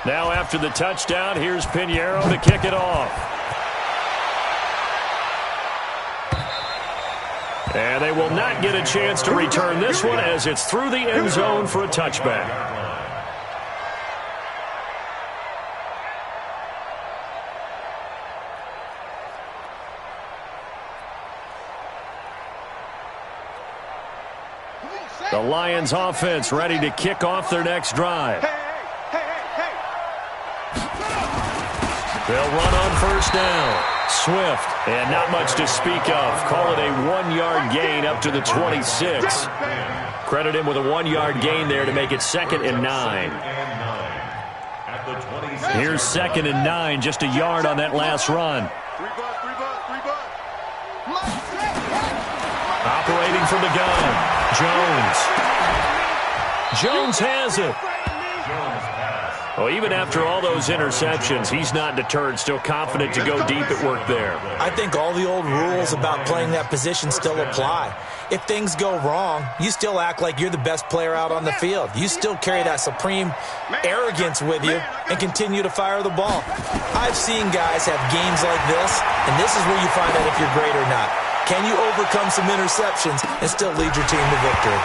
Now after the touchdown, here's Pinheiro to kick it off. And they will not get a chance to return this one as it's through the end zone for a touchback. The Lions offense ready to kick off their next drive. They'll run on first down. Swift, and not much to speak of. Call it a 1-yard gain up to the 26. Credit him with a 1-yard gain there to make it 2nd and 9. Here's 2nd and 9, just a yard on that last run. Operating from the gun, Jones. Jones has it. Well, even after all those interceptions, he's not deterred, still confident to go deep at work there. I think all the old rules about playing that position still apply. If things go wrong, you still act like you're the best player out on the field. You still carry that supreme arrogance with you and continue to fire the ball. I've seen guys have games like this, and this is where you find out if you're great or not. Can you overcome some interceptions and still lead your team to victory?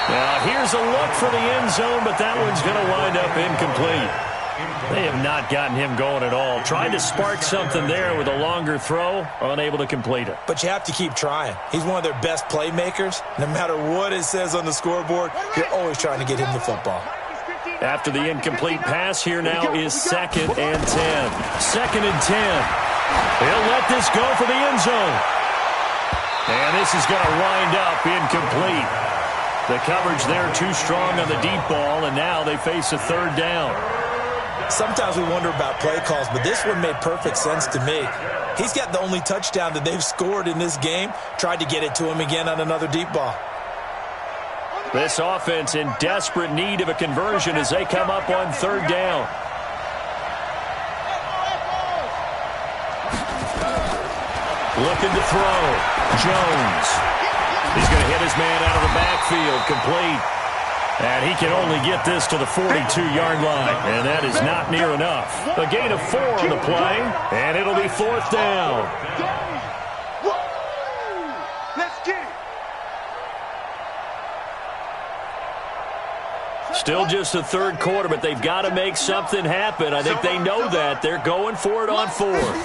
Now, here's a look for the end zone, but that one's going to wind up incomplete. They have not gotten him going at all. Tried to spark something there with a longer throw, unable to complete it. But you have to keep trying. He's one of their best playmakers. No matter what it says on the scoreboard, you're always trying to get him the football. After the incomplete pass, here now is 2nd and 10. 2nd and 10. He'll let this go for the end zone. And this is going to wind up incomplete. The coverage there too strong on the deep ball, and now they face a 3rd down. Sometimes we wonder about play calls, but this one made perfect sense to me. He's got the only touchdown that they've scored in this game. Tried to get it to him again on another deep ball. This offense in desperate need of a conversion as they come up on 3rd down. Looking to throw. Jones. He's going to hit his man out of the backfield, complete. And he can only get this to the 42-yard line, and that is not near enough. A gain of 4 on the play, and it'll be 4th down. Still just the 3rd quarter, but they've got to make something happen. I think they know that. They're going for it on 4th.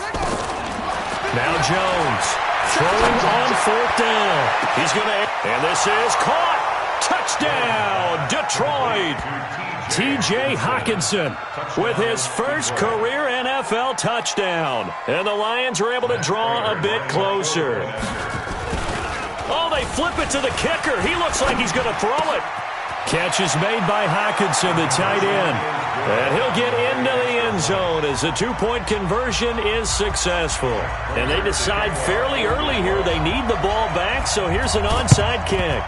Now Jones. Throwing on 4th down. He's going to, and this is caught. Touchdown, Detroit. T.J. Hockenson with his first career NFL touchdown. And the Lions are able to draw a bit closer. Oh, they flip it to the kicker. He looks like he's going to throw it. Catch is made by Hockenson, the tight end. And he'll get into the end zone as the 2-point conversion is successful. And they decide fairly early here they need the ball back, so here's an onside kick.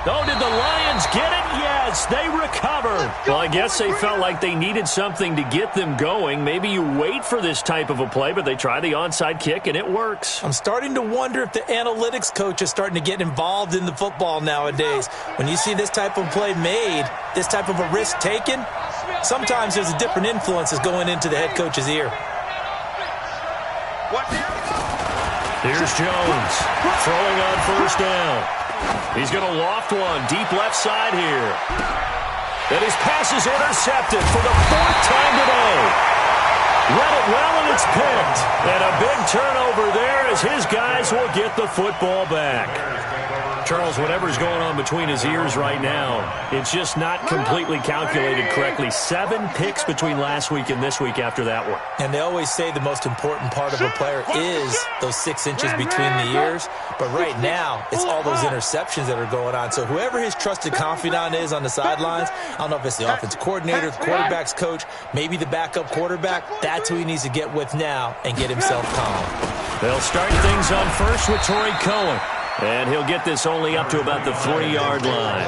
Oh, did the Lions get it? Yes, they recovered. Well, I guess they felt like they needed something to get them going. Maybe you wait for this type of a play, but they try the onside kick, and it works. I'm starting to wonder if the analytics coach is starting to get involved in the football nowadays. When you see this type of play made, this type of a risk taken, sometimes there's a different influence that's going into the head coach's ear. Here's Jones throwing on 1st down. He's going to loft one deep left side here. And his pass is intercepted for the 4th time today. Read it well, and it's picked. And a big turnover there as his guys will get the football back. Charles, whatever's going on between his ears right now, it's just not completely calculated correctly. 7 picks between last week and this week after that one. And they always say the most important part of a player is those 6 inches between the ears. But right now, it's all those interceptions that are going on. So whoever his trusted confidant is on the sidelines, I don't know if it's the offensive coordinator, the quarterback's coach, maybe the backup quarterback, that's who he needs to get with now and get himself calm. They'll start things on first with Torrey Cohen. And he'll get this only up to about the 3-yard line.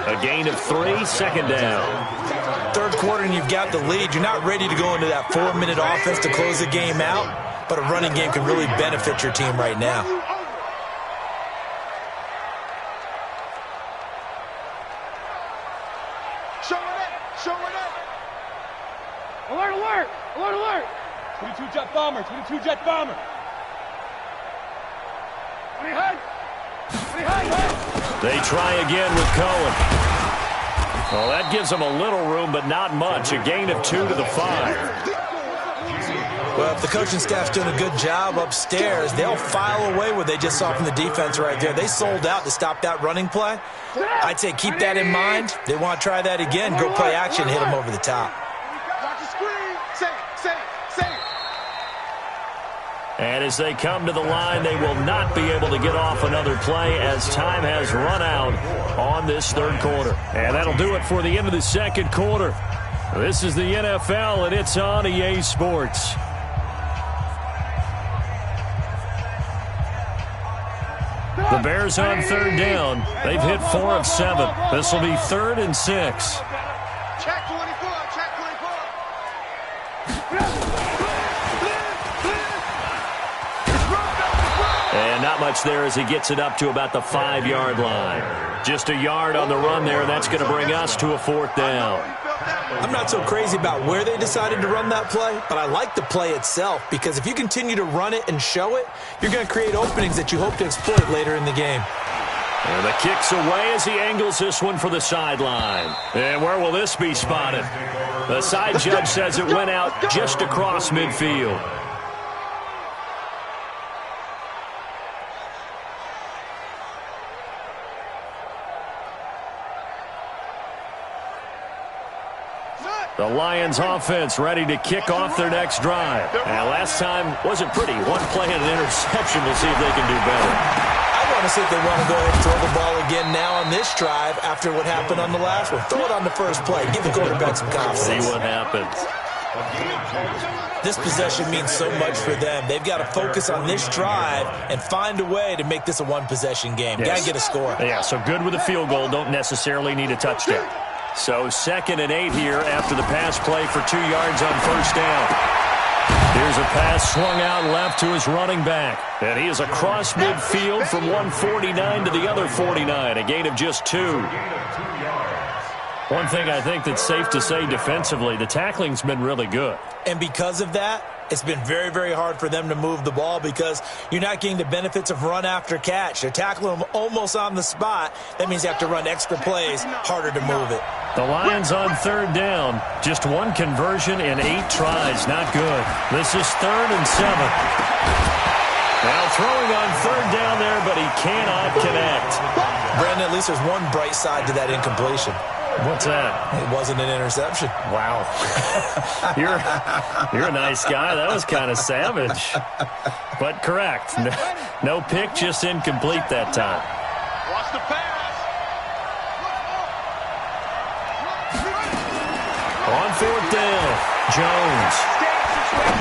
A gain of 3, 2nd down. 3rd quarter and you've got the lead. You're not ready to go into that 4-minute offense to close the game out, but a running game can really benefit your team right now. Show it up. Alert, alert! Alert, alert! 22 jet bomber, 22 jet bomber. 20 HUD! 20 HUD! They try again with Cohen. Well, that gives them a little room, but not much. A gain of 2 to the 5. Well, if the coaching staff's doing a good job upstairs, they'll file away what they just saw from the defense right there. They sold out to stop that running play. I'd say keep that in mind. They want to try that again. Go play action, hit them over the top. And as they come to the line, they will not be able to get off another play as time has run out on this third quarter. And that'll do it for the end of the second quarter. This is the NFL, and it's on EA Sports. The Bears on third down. They've hit 4 of 7. This will be 3rd and 6. Check 24, check 24. And not much there as he gets it up to about the 5-yard line. Just a yard on the run there. That's going to bring us to a 4th down. I'm not so crazy about where they decided to run that play, but I like the play itself because if you continue to run it and show it, you're going to create openings that you hope to exploit later in the game. And the kick's away as he angles this one for the sideline. And where will this be spotted? The side judge says it went out just across midfield. The Lions offense ready to kick off their next drive. And last time wasn't pretty. One play and an interception. We'll see if they can do better. I want to see if they want to go ahead and throw the ball again now on this drive after what happened on the last one. Throw it on the first play. Give the quarterback some confidence. See what happens. This possession means so much for them. They've got to focus on this drive and find a way to make this a one-possession game. Yes. Got to get a score. Yeah, so good with a field goal. Don't necessarily need a touchdown. So 2nd and 8 here after the pass play for 2 yards on first down. Here's a pass swung out left to his running back. And he is across midfield from 149 to the other 49. A gain of just 2. One thing I think that's safe to say defensively, the tackling's been really good. And because of that, it's been very, very hard for them to move the ball because you're not getting the benefits of run after catch. They're tackling them almost on the spot. That means you have to run extra plays, harder to move it. The Lions on third down. Just 1 conversion in 8 tries. Not good. This is 3rd and 7. Now throwing on third down there, but he cannot connect. Brandon, at least there's one bright side to that incompletion. What's that? It wasn't an interception. Wow. You're a nice guy. That was kind of savage. But correct. No pick, just incomplete that time. Watch the pass. On 4th down, Jones.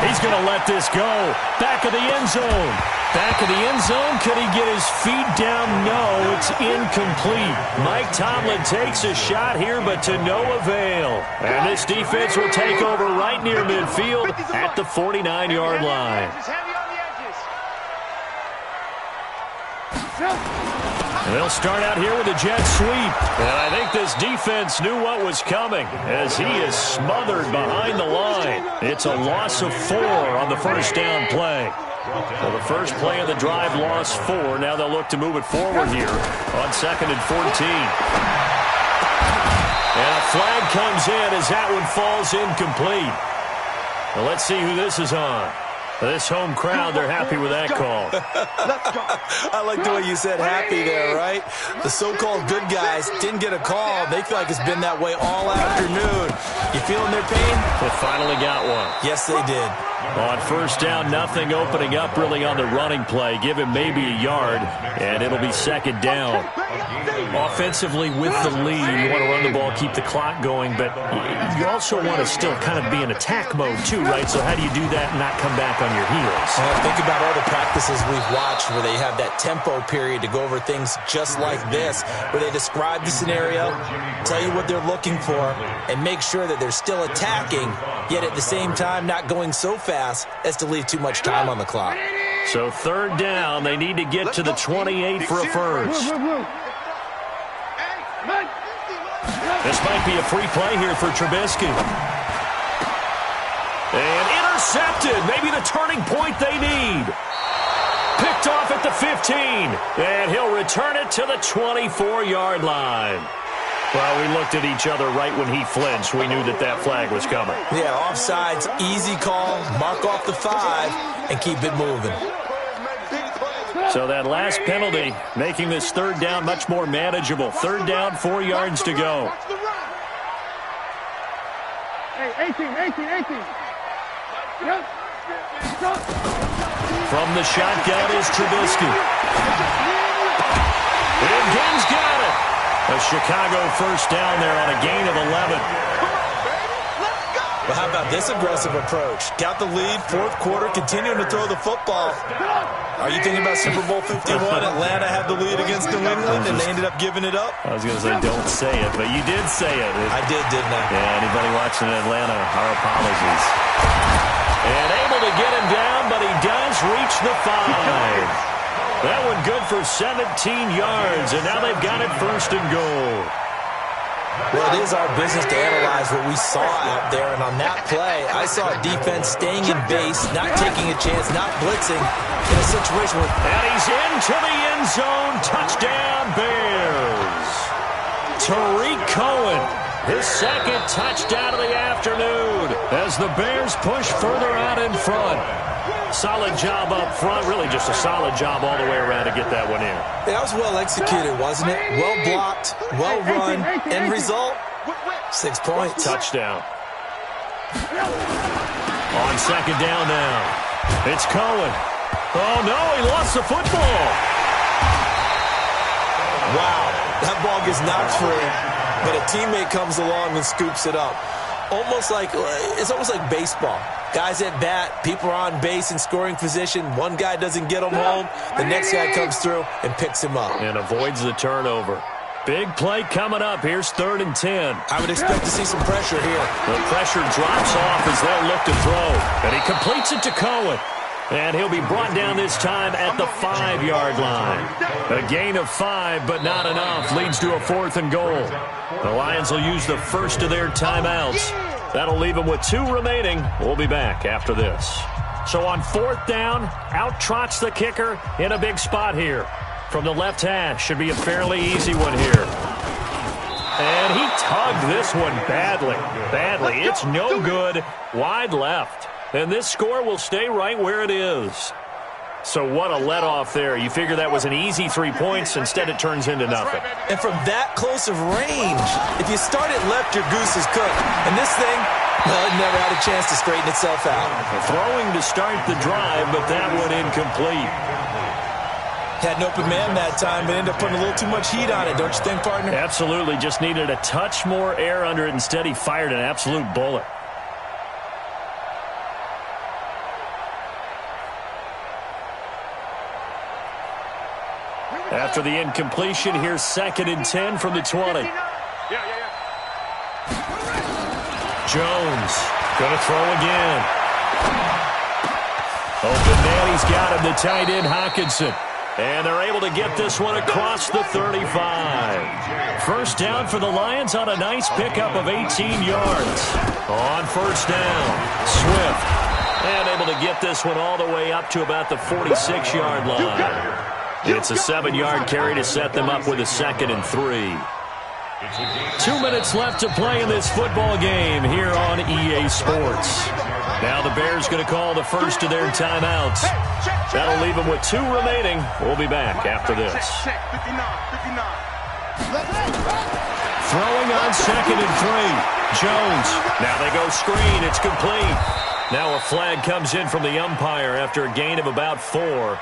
He's going to let this go. Back of the end zone. Back of the end zone. Could he get his feet down? No, it's incomplete. Mike Tomlin takes a shot here, but to no avail. And this defense will take over right near midfield at the 49-yard line. And they'll start out here with a jet sweep. And I think this defense knew what was coming as he is smothered behind the line. It's a loss of 4 on the first down play. Well, the first play of the drive lost 4. Now they'll look to move it forward here on 2nd and 14. And a flag comes in as that one falls incomplete. Well, let's see who this is on. This home crowd, they're happy with that call. I like the way you said happy there, right? The so-called good guys didn't get a call. They feel like it's been that way all afternoon. You feeling their pain? They finally got one. Yes, they did. On first down, nothing opening up really on the running play. Give him maybe a yard, and it'll be 2nd down. Offensively with the lead, you want to run the ball, keep the clock going, but you also want to still kind of be in attack mode too, right? So how do you do that and not come back on your heels? Well, think about all the practices we've watched where they have that tempo period to go over things just like this, where they describe the scenario, tell you what they're looking for, and make sure that they're still attacking, yet at the same time not going so fast as to leave too much time on the clock. So 3rd down, they need to get to the 28 for a first. This might be a free play here for Trubisky. Intercepted. Maybe the turning point they need. Picked off at the 15. And he'll return it to the 24-yard line. Well, we looked at each other right when he flinched. We knew that flag was coming. Yeah, offsides, easy call. Mark off the 5 and keep it moving. So that last penalty making this third down much more manageable. Third down, 4 yards to go. Hey, 18. Yep. From the shotgun is Trubisky. And Gaines got it. A Chicago first down there on a gain of 11. Well, how about this aggressive approach? Got the lead, fourth quarter, continuing to throw the football. Are you thinking about Super Bowl 51? Atlanta had the lead against New England, and they ended up giving it up? I was going to say don't say it, but you did say it. I did, didn't I? Yeah, anybody watching Atlanta, our apologies. And able to get him down, but he does reach the 5. That one good for 17 yards, and now they've got it first and goal. Well, it is our business to analyze what we saw out there, and on that play, I saw a defense staying in base, not taking a chance, not blitzing, in a situation where... And he's into the end zone. Touchdown, Bears. Tariq Cohen, his second touchdown of the afternoon, as the Bears push further out in front. Solid job up front, really just a solid job all the way around to get that one in. That was well executed, wasn't it? Well blocked, well run, end result, 6 points. Touchdown. On second down now, it's Cohen. Oh no, he lost the football. Wow, that ball gets knocked free, but a teammate comes along and scoops it up. It's almost like baseball. Guys at bat, people are on base in scoring position. One guy doesn't get him home. The next guy comes through and picks him up. And avoids the turnover. Big play coming up. Here's 3rd and 10. I would expect to see some pressure here. The pressure drops off as they'll look to throw. And he completes it to Cohen. And he'll be brought down this time at the 5-yard line. A gain of 5, but not enough. Leads to a 4th and goal. The Lions will use the first of their timeouts. That'll leave them with 2 remaining. We'll be back after this. So on 4th down, out trots the kicker in a big spot here. From the left hash, should be a fairly easy one here. And he tugged this one badly. It's no good. Wide left. And this score will stay right where it is. So what a let-off there. You figure that was an easy 3 points. Instead, it turns into nothing. And from that close of range, if you start it left, your goose is cooked. And this thing, well, it never had a chance to straighten itself out. Throwing to start the drive, but that one incomplete. Had an open man that time, but ended up putting a little too much heat on it, don't you think, partner? Absolutely. Just needed a touch more air under it. Instead, he fired an absolute bullet. After the incompletion, here's 2nd and 10 from the 20. Jones going to throw again. Open man, he's got him, the tight end, Hockenson. And they're able to get this one across the 35. First down for the Lions on a nice pickup of 18 yards. On first down, Swift. And able to get this one all the way up to about the 46-yard line. It's a 7-yard carry to set them up with a 2nd and 3. 2 minutes left to play in this football game here on EA Sports. Now the Bears going to call the first of their timeouts. That'll leave them with 2 remaining. We'll be back after this. Throwing on 2nd and 3. Jones. Now they go screen. It's complete. Now a flag comes in from the umpire after a gain of about 4.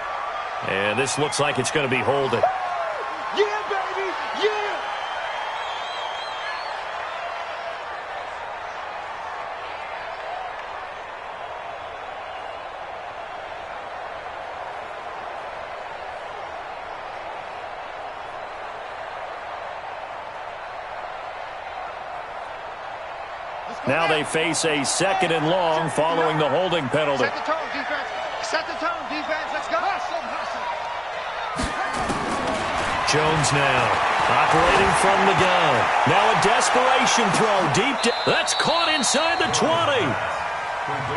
And this looks like it's going to be holding. Yeah, baby! Yeah! Now they face a 2nd and long following the holding penalty. Set the tone, defense. Set the tone, defense. Let's go. Jones now operating from the gun. Now a desperation throw deep. That's caught inside the 20.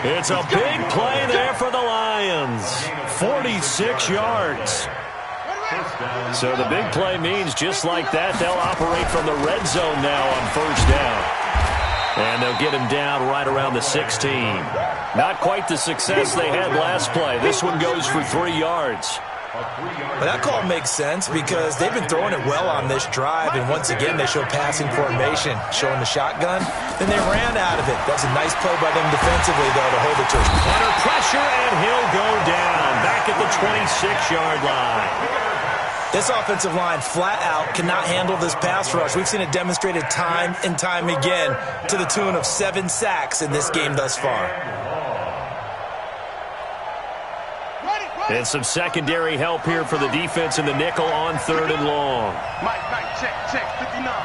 It's a big play there for the Lions. 46 yards. So the big play means just like that, they'll operate from the red zone now on first down. And they'll get him down right around the 16. Not quite the success they had last play. This one goes for 3 yards. But that call makes sense because they've been throwing it well on this drive, and once again they show passing formation, showing the shotgun. Then they ran out of it. That's a nice play by them defensively, though, to hold it to us. Under pressure, and he'll go down back at the 26-yard line. This offensive line flat out cannot handle this pass rush. We've seen it demonstrated time and time again to the tune of 7 sacks in this game thus far. And some secondary help here for the defense in the nickel on 3rd and long. Mike, check, 59. All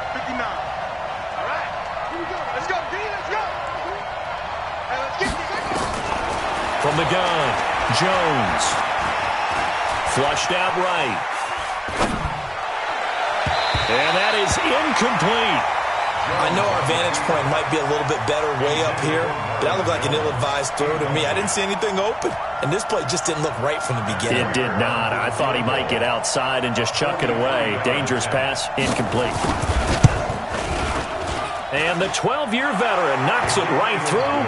right, here we go. Let's go, D, let's go. Hey, let's get it. From the gun, Jones. Flushed out right. And that is incomplete. I know our vantage point might be a little bit better way up here, but that looked like an ill-advised throw to me. I didn't see anything open, and this play just didn't look right from the beginning. It did not. I thought he might get outside and just chuck it away. Dangerous pass, incomplete. And the 12-year veteran knocks it right through,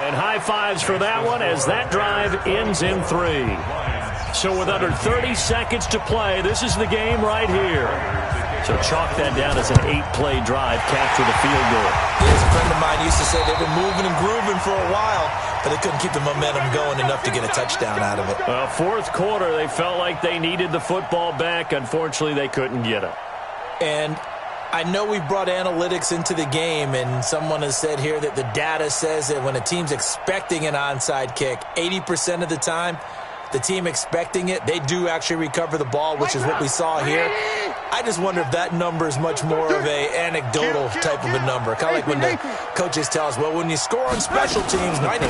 and high fives for that one as that drive ends in 3. So with under 30 seconds to play, this is the game right here. So chalk that down as an 8-play drive, capture the field goal. As a friend of mine used to say, they've been moving and grooving for a while, but they couldn't keep the momentum going enough to get a touchdown out of it. Fourth quarter, they felt like they needed the football back. Unfortunately, they couldn't get it. And I know we brought analytics into the game, and someone has said here that the data says that when a team's expecting an onside kick, 80% of the time, the team expecting it, they do actually recover the ball, which is what we saw here. I just wonder if that number is much more of a anecdotal type of a number. Kind of like when the coaches tell us, well, when you score on special teams, 93%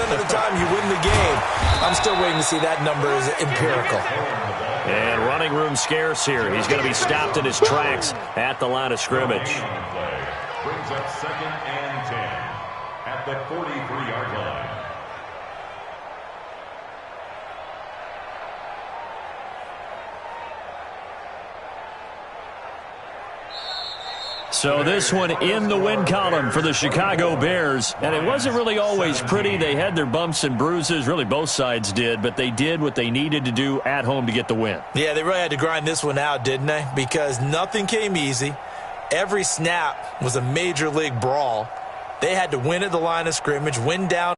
of the time you win the game. I'm still waiting to see that number is empirical. And running room scarce here. He's going to be stopped in his tracks at the line of scrimmage. Brings up 2nd and 10 at the 43-yard line. So this one in the win column for the Chicago Bears. And it wasn't really always pretty. They had their bumps and bruises. Really, both sides did. But they did what they needed to do at home to get the win. Yeah, they really had to grind this one out, didn't they? Because nothing came easy. Every snap was a major league brawl. They had to win at the line of scrimmage, win down.